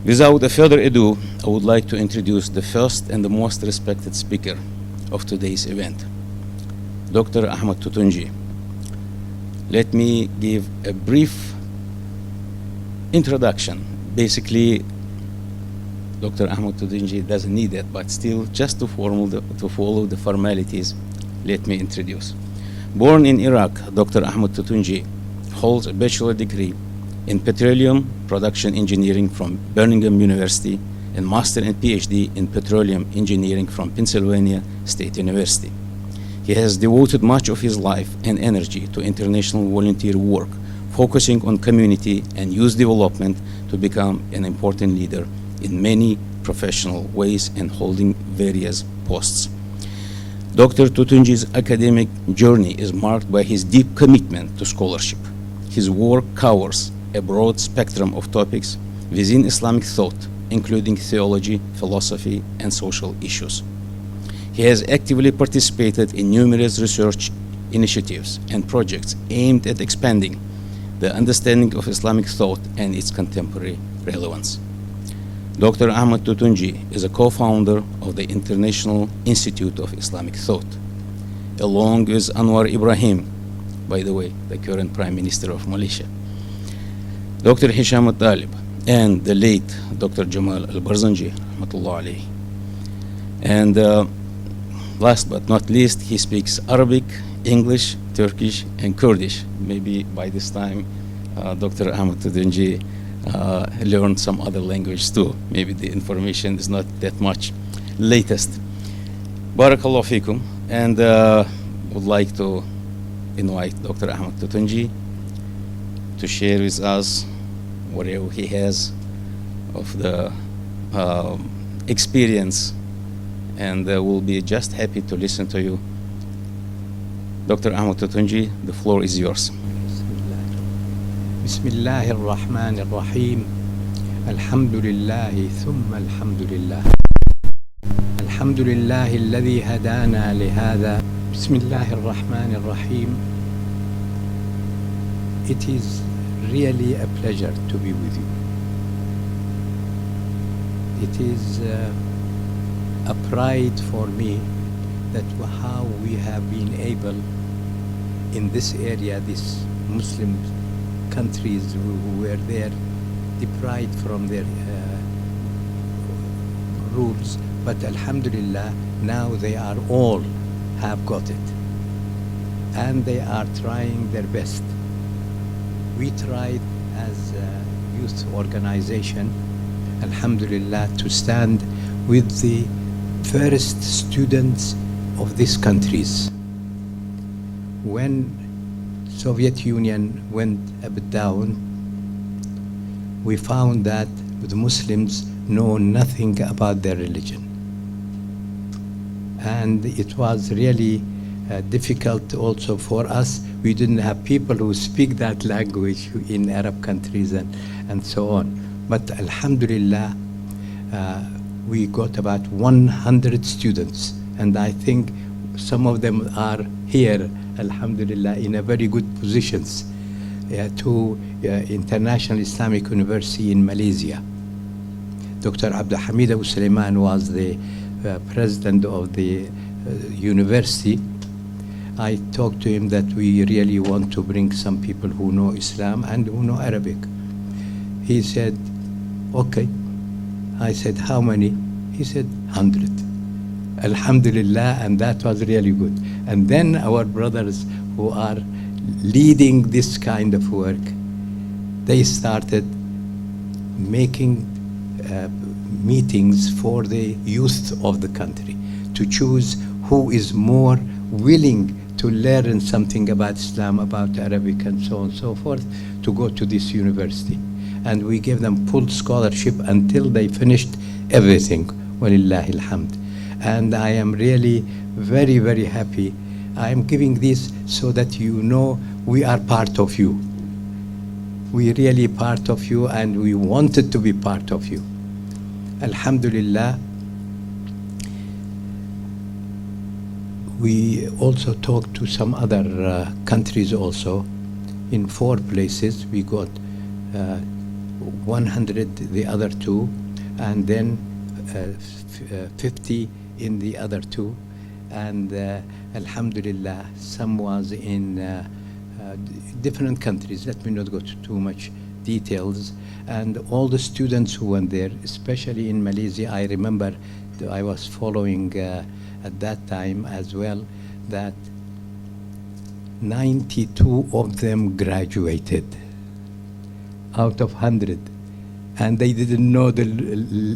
Without further ado, I would like to introduce the first and the most respected speaker of today's event, Dr. Ahmad Totonji. Let me give a brief introduction. Basically, Dr. Ahmad Totonji doesn't need it, but still, just to follow the formalities, let me introduce. Born in Iraq, Dr. Ahmad Totonji holds a bachelor degree in petroleum production engineering from Birmingham University and master and PhD in petroleum engineering from Pennsylvania State University. He has devoted much of his life and energy to international volunteer work, focusing on community and youth development to become an important leader in many professional ways and holding various posts. Dr. Totonji's academic journey is marked by his deep commitment to scholarship. His work covers a broad spectrum of topics within Islamic thought, including theology, philosophy, and social issues. He has actively participated in numerous research initiatives and projects aimed at expanding the understanding of Islamic thought and its contemporary relevance. Dr. Ahmad Totonji is a co-founder of the International Institute of Islamic Thought, along with Anwar Ibrahim, by the way, the current Prime Minister of Malaysia, Dr. Hisham Al-Talib, and the late Dr. Jamal Al-Barzanji, rahmatullah alayhi. And last but not least, he speaks Arabic, English, Turkish, and Kurdish. Maybe by this time, Dr. Ahmad Totonji learned some other language too. Maybe the information is not that much latest. Barakallahu fikum, and would like to invite Dr. Ahmad Totonji to share with us whatever he has of the experience, and we'll be just happy to listen to you. Dr. Ahmad Totonji, the floor is yours. بسم الله الرحمن الرحيم الحمد لله ثم الحمد لله الحمد لله الذي هدانا لهذا بسم الله الرحمن الرحيم. It is really a pleasure to be with you. It is a pride for me that how we have been able in this area, this Muslim countries who were there deprived from their rules, but alhamdulillah now they are all have got it and they are trying their best. We tried as a youth organization, alhamdulillah, to stand with the first students of these countries. When Soviet Union went a bit down, we found that the Muslims know nothing about their religion. And it was really difficult also for us. We didn't have people who speak that language in Arab countries and so on. But alhamdulillah, we got about 100 students, and I think some of them are here, alhamdulillah, in a very good positions to International Islamic University in Malaysia. Dr. Abdul Hamid Abu Sulaiman was the president of the university. I talked to him that we really want to bring some people who know Islam and who know Arabic. He said, okay. I said, how many? He said, 100. Alhamdulillah, and that was really good. And then our brothers who are leading this kind of work, they started making meetings for the youth of the country to choose who is more willing to learn something about Islam, about Arabic, and so on and so forth, to go to this university. And we gave them full scholarship until they finished everything. Walillahi alhamd. And I am really very, very happy. I am giving this so that you know we are part of you. We really part of you, and we wanted to be part of you. Alhamdulillah. We also talked to some other countries also. In 4 places we got 100 the other two, and then 50 in the other two. And alhamdulillah, some was in different countries. Let me not go to too much details. And all the students who went there, especially in Malaysia, I remember I was following at that time as well, that 92 of them graduated out of 100, and they didn't know the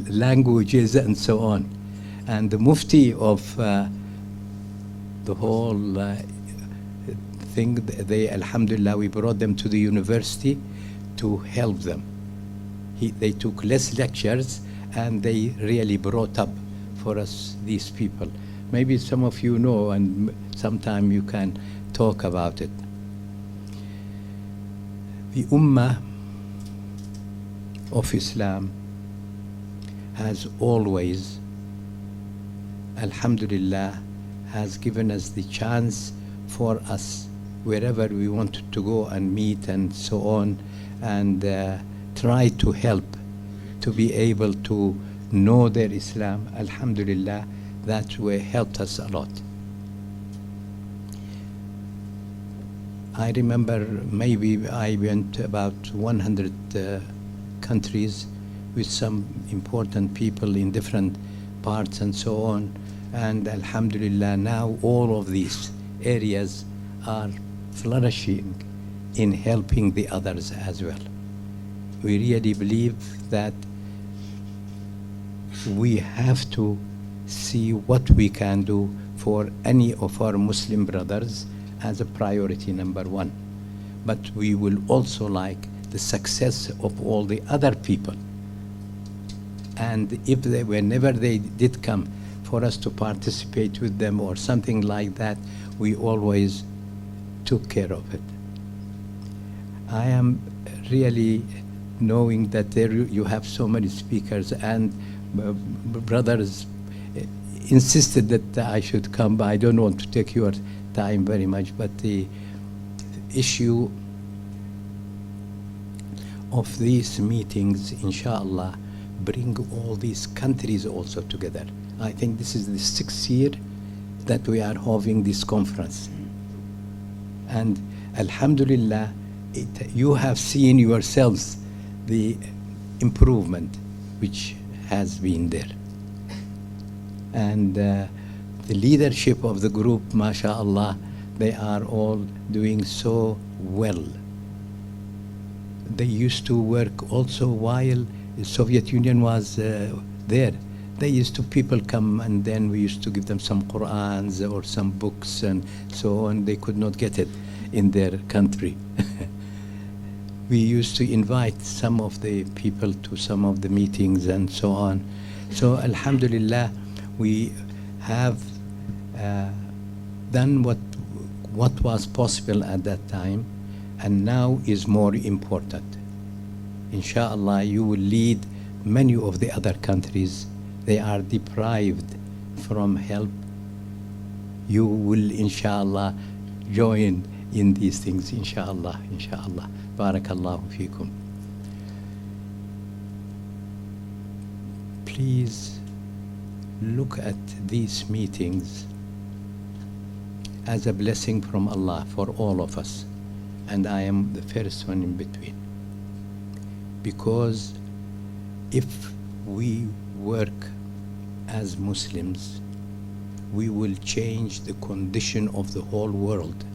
languages and so on. And the mufti of the whole thing, they, alhamdulillah, we brought them to the university to help them. They took less lectures, and they really brought up for us these people. Maybe some of you know, and sometime you can talk about it. The Ummah of Islam has always, alhamdulillah, has given us the chance for us, wherever we wanted to go and meet and so on, and try to help to be able to know their Islam. Alhamdulillah, that way helped us a lot. I remember maybe I went about 100 countries with some important people in different parts and so on. And alhamdulillah, now all of these areas are flourishing in helping the others as well. We really believe that we have to see what we can do for any of our Muslim brothers as a priority number one. But we will also like the success of all the other people. And if they, whenever they did come for us to participate with them or something like that, we always took care of it. I am really knowing that there you have so many speakers, and brothers insisted that I should come, but I don't want to take your time very much, but the issue of these meetings, inshallah, bring all these countries also together. I think this is the 6th year that we are having this conference. And alhamdulillah, you have seen yourselves the improvement which has been there. And the leadership of the group, mashallah, they are all doing so well. They used to work also while the Soviet Union was there. They used to, people come, and then we used to give them some Qur'ans or some books and so on. They could not get it in their country. We used to invite some of the people to some of the meetings and so on. So alhamdulillah, we have done what was possible at that time, and now is more important. Inshallah, you will lead many of the other countries. They are deprived from help. You will, inshallah, join in these things, inshallah, inshallah. Barakallahu feekum. Please look at these meetings as a blessing from Allah for all of us. And I am the first one in between. Because if we work as Muslims, we will change the condition of the whole world.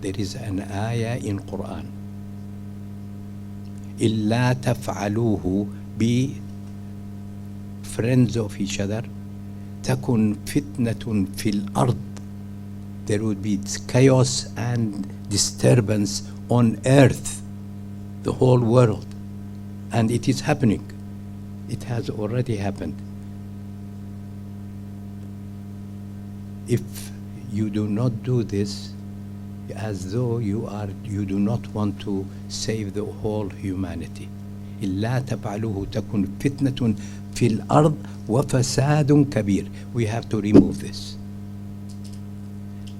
There is an ayah in Quran. إِلَّا تَفْعَلُوهُ, be friends of each other, تَكُنْ فِتْنَةٌ فِي الْأَرْضِ, there would be chaos and disturbance on earth, the whole world. And it is happening. It has already happened. If you do not do this, as though you do not want to save the whole humanity. إِلَّا تَفْعَلُوهُ تَكُنْ فِتْنَةٌ فِي الْأَرْضِ وَفَسَادٌ كَبِيرٌ. We have to remove this.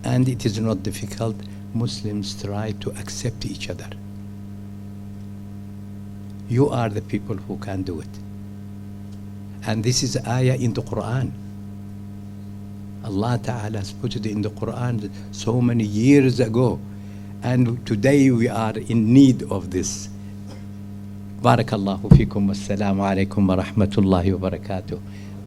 And it is not difficult. Muslims try to accept each other. You are the people who can do it. And this is ayah in the Quran. Allah Ta'ala has put it in the Quran so many years ago. And today we are in need of this. Barakallahu fikum. Wassalamu alaikum wa rahmatullahi wa barakatuh.